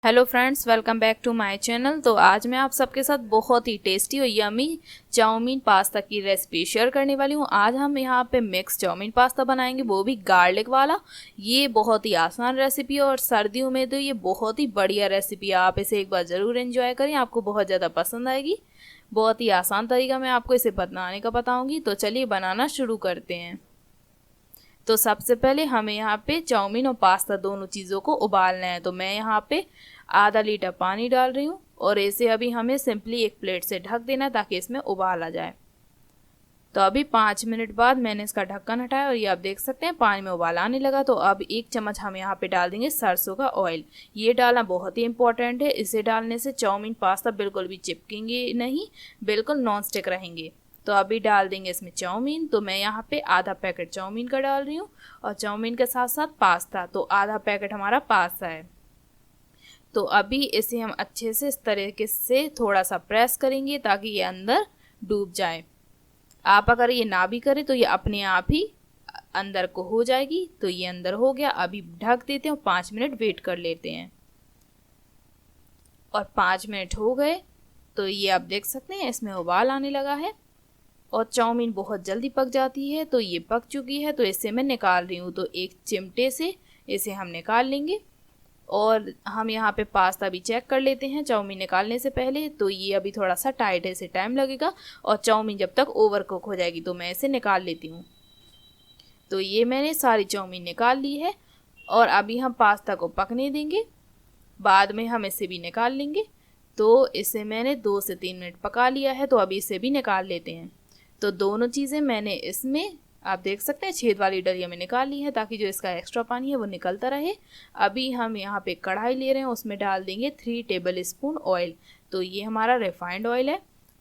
Hello friends, welcome back to my channel. तो आज मैं आप सबके साथ बहुत ही टेस्टी और यमी चाउमीन पास्ता की रेसिपी शेयर करने वाली हूँ। आज हम यहाँ पे मिक्स चाउमीन पास्ता बनाएंगे, वो भी गार्लिक वाला। ये बहुत ही आसान रेसिपी है और सर्दियों में तो ये बहुत ही बढ़िया रेसिपी है। आप इसे एक बार ज़रूर एंजॉय करें, आपको बहुत ज़्यादा पसंद आएगी। बहुत ही आसान तरीका मैं आपको इसे बनाने का बताऊँगी। तो चलिए बनाना शुरू करते हैं। तो सबसे पहले हमें यहाँ पे चाउमीन और पास्ता दोनों चीज़ों को उबालना है। तो मैं यहाँ पे आधा लीटर पानी डाल रही हूँ और इसे अभी हमें सिंपली एक प्लेट से ढक देना है ताकि इसमें उबाल आ जाए। तो अभी 5 मिनट बाद मैंने इसका ढक्कन हटाया और ये आप देख सकते हैं पानी में उबाल आने लगा। तो अब 1 चम्मच हम यहाँ पे डाल देंगे सरसों का ऑयल। ये डालना बहुत ही इंपॉर्टेंट है। इसे डालने से चाउमीन पास्ता बिल्कुल भी चिपकेंगे नहीं, बिल्कुल नॉन स्टिक रहेंगे। तो अभी डाल देंगे इसमें चाउमीन। तो मैं यहाँ पे आधा पैकेट चाउमीन का डाल रही हूँ और चाउमीन के साथ साथ पास्ता, तो आधा पैकेट हमारा पास्ता है। तो अभी इसे हम अच्छे से इस तरीके से थोड़ा सा प्रेस करेंगे ताकि ये अंदर डूब जाए। आप अगर ये ना भी करें तो ये अपने आप ही अंदर को हो जाएगी। तो ये अंदर हो गया। अभी ढक देते हैं और 5 मिनट वेट कर लेते हैं। और 5 मिनट हो गए तो ये आप देख सकते हैं इसमें उबाल आने लगा है और चाउमीन बहुत जल्दी पक जाती है। तो ये पक चुकी है, तो इसे मैं निकाल रही हूँ। तो एक चिमटे से इसे हम निकाल लेंगे और हम यहाँ पे पास्ता भी चेक कर लेते हैं चाउमीन निकालने से पहले। तो ये अभी थोड़ा सा टाइट है, इसे टाइम लगेगा और चाउमीन जब तक ओवर कुक हो जाएगी। तो मैं इसे निकाल लेती हूँ। तो ये मैंने सारी चाउमीन निकाल ली है और अभी हम पास्ता को पकने देंगे, बाद में हम इसे भी निकाल लेंगे। तो इसे मैंने 2 से 3 मिनट पका लिया है, तो अभी इसे भी निकाल लेते हैं। तो दोनों चीज़ें मैंने इसमें आप देख सकते हैं छेद वाली डलिया में निकाल ली है ताकि जो इसका एक्स्ट्रा पानी है वो निकलता रहे। अभी हम यहाँ पे कढ़ाई ले रहे हैं, उसमें डाल देंगे 3 टेबल स्पून ऑयल। तो ये हमारा रिफाइंड ऑयल है।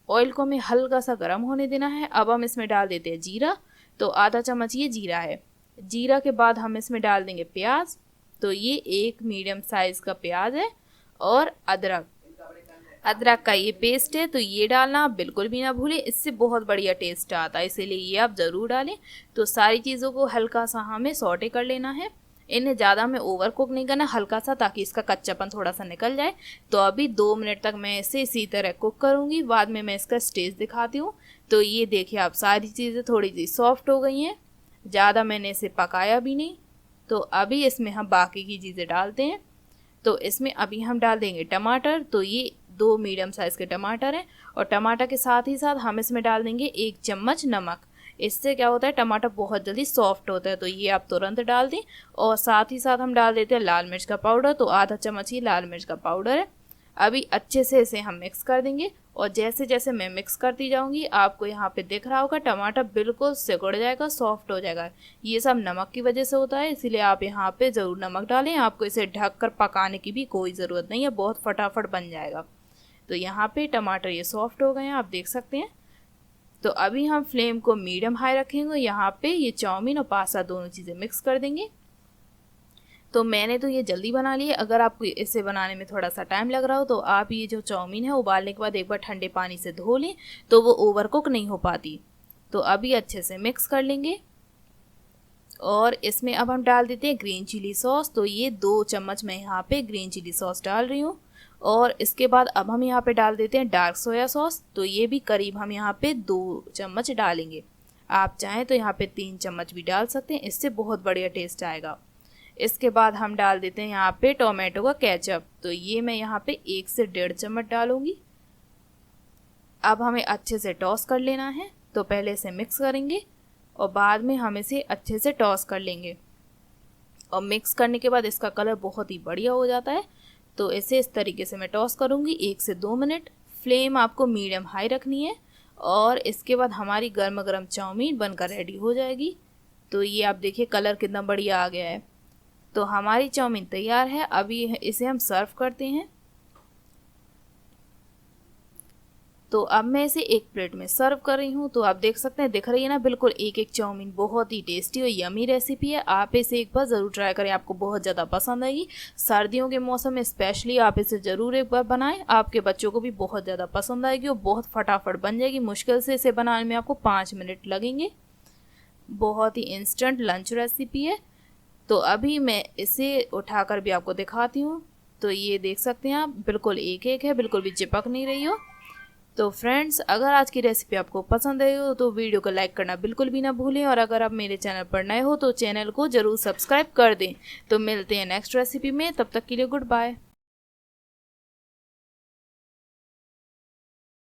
ऑयल को हमें हल्का सा गर्म होने देना है। अब हम इसमें डाल देते हैं जीरा। तो आधा चम्मच ये जीरा है। जीरा के बाद हम इसमें डाल देंगे प्याज। तो ये एक मीडियम साइज़ का प्याज है। और अदरक का ये पेस्ट है, तो ये डालना आप बिल्कुल भी ना भूलें, इससे बहुत बढ़िया टेस्ट आता है, इसीलिए ये आप ज़रूर डालें। तो सारी चीज़ों को हल्का सा हमें सौटे कर लेना है। इन्हें ज़्यादा हमें ओवर कुक नहीं करना, हल्का सा, ताकि इसका कच्चापन थोड़ा सा निकल जाए। तो अभी 2 मिनट तक मैं इसे इसी तरह कुक करूँगी, बाद में मैं इसका स्टेज दिखाती हूँ। तो ये देखिए आप सारी चीज़ें थोड़ी सी सॉफ्ट हो गई हैं, ज़्यादा मैंने इसे पकाया भी नहीं। तो अभी इसमें हम बाकी की चीज़ें डालते हैं। तो इसमें अभी हम डाल देंगे टमाटर। तो ये 2 मीडियम साइज़ के टमाटर हैं और टमाटर के साथ ही साथ हम इसमें डाल देंगे 1 चम्मच नमक। इससे क्या होता है, टमाटर बहुत जल्दी सॉफ्ट होता है। तो ये आप तुरंत डाल दें। और साथ ही साथ हम डाल देते हैं लाल मिर्च का पाउडर। तो आधा चम्मच ही लाल मिर्च का पाउडर है। अभी अच्छे से इसे हम मिक्स कर देंगे और जैसे जैसे मैं मिक्स करती जाऊंगी आपको यहाँ पे दिख रहा होगा टमाटर बिल्कुल सिकुड़ जाएगा, सॉफ्ट हो जाएगा। ये सब नमक की वजह से होता है, इसीलिए आप यहाँ पे ज़रूर नमक डालें। आपको इसे ढक कर पकाने की भी कोई ज़रूरत नहीं है, बहुत फटाफट बन जाएगा। तो यहाँ पे टमाटर ये सॉफ्ट हो गए हैं, आप देख सकते हैं। तो अभी हम फ्लेम को मीडियम हाई रखेंगे। यहाँ पे ये चाउमीन और पास्ता दोनों चीज़ें मिक्स कर देंगे। तो मैंने तो ये जल्दी बना ली है। अगर आपको इसे बनाने में थोड़ा सा टाइम लग रहा हो तो आप ये जो चाउमीन है उबालने के बाद एक बार ठंडे पानी से धो लें, तो वो ओवर कुक नहीं हो पाती। तो अभी अच्छे से मिक्स कर लेंगे और इसमें अब हम डाल देते हैं ग्रीन चिली सॉस। तो ये 2 चम्मच मैं यहाँ पे ग्रीन चिली सॉस डाल रही हूँ। और इसके बाद अब हम यहाँ पे डाल देते हैं डार्क सोया सॉस। तो ये भी करीब हम यहाँ पे 2 चम्मच डालेंगे। आप चाहें तो यहाँ पे 3 चम्मच भी डाल सकते हैं, इससे बहुत बढ़िया टेस्ट आएगा। इसके बाद हम डाल देते हैं यहाँ पे टोमेटो का केचप। तो ये मैं यहाँ पे 1 से 1.5 चम्मच डालूंगी। अब हमें अच्छे से टॉस कर लेना है। तो पहले इसे मिक्स करेंगे और बाद में हम इसे अच्छे से टॉस कर लेंगे। और मिक्स करने के बाद इसका कलर बहुत ही बढ़िया हो जाता है। तो इसे इस तरीके से मैं टॉस करूँगी 1 से 2 मिनट। फ्लेम आपको मीडियम हाई रखनी है और इसके बाद हमारी गर्मा गर्म चाउमीन बनकर रेडी हो जाएगी। तो ये आप देखिए कलर कितना बढ़िया आ गया है। तो हमारी चाउमीन तैयार है। अभी इसे हम सर्व करते हैं। तो अब मैं इसे एक प्लेट में सर्व कर रही हूँ। तो आप देख सकते हैं, दिख रही है ना बिल्कुल एक एक चाउमीन। बहुत ही टेस्टी और यमी रेसिपी है। आप इसे एक बार ज़रूर ट्राई करें, आपको बहुत ज़्यादा पसंद आएगी। सर्दियों के मौसम में स्पेशली आप इसे ज़रूर एक बार बनाएं, आपके बच्चों को भी बहुत ज़्यादा पसंद आएगी और बहुत फटाफट बन जाएगी। मुश्किल से इसे बनाने में आपको 5 मिनट लगेंगे। बहुत ही इंस्टेंट लंच रेसिपी है। तो अभी मैं इसे उठाकर भी आपको दिखाती हूँ। तो ये देख सकते हैं आप, बिल्कुल एक एक है, बिल्कुल भी चिपक नहीं रही हो। तो फ्रेंड्स, अगर आज की रेसिपी आपको पसंद आई हो तो वीडियो को लाइक करना बिल्कुल भी ना भूलें, और अगर आप मेरे चैनल पर नए हो तो चैनल को ज़रूर सब्सक्राइब कर दें। तो मिलते हैं नेक्स्ट रेसिपी में, तब तक के लिए गुड बाय।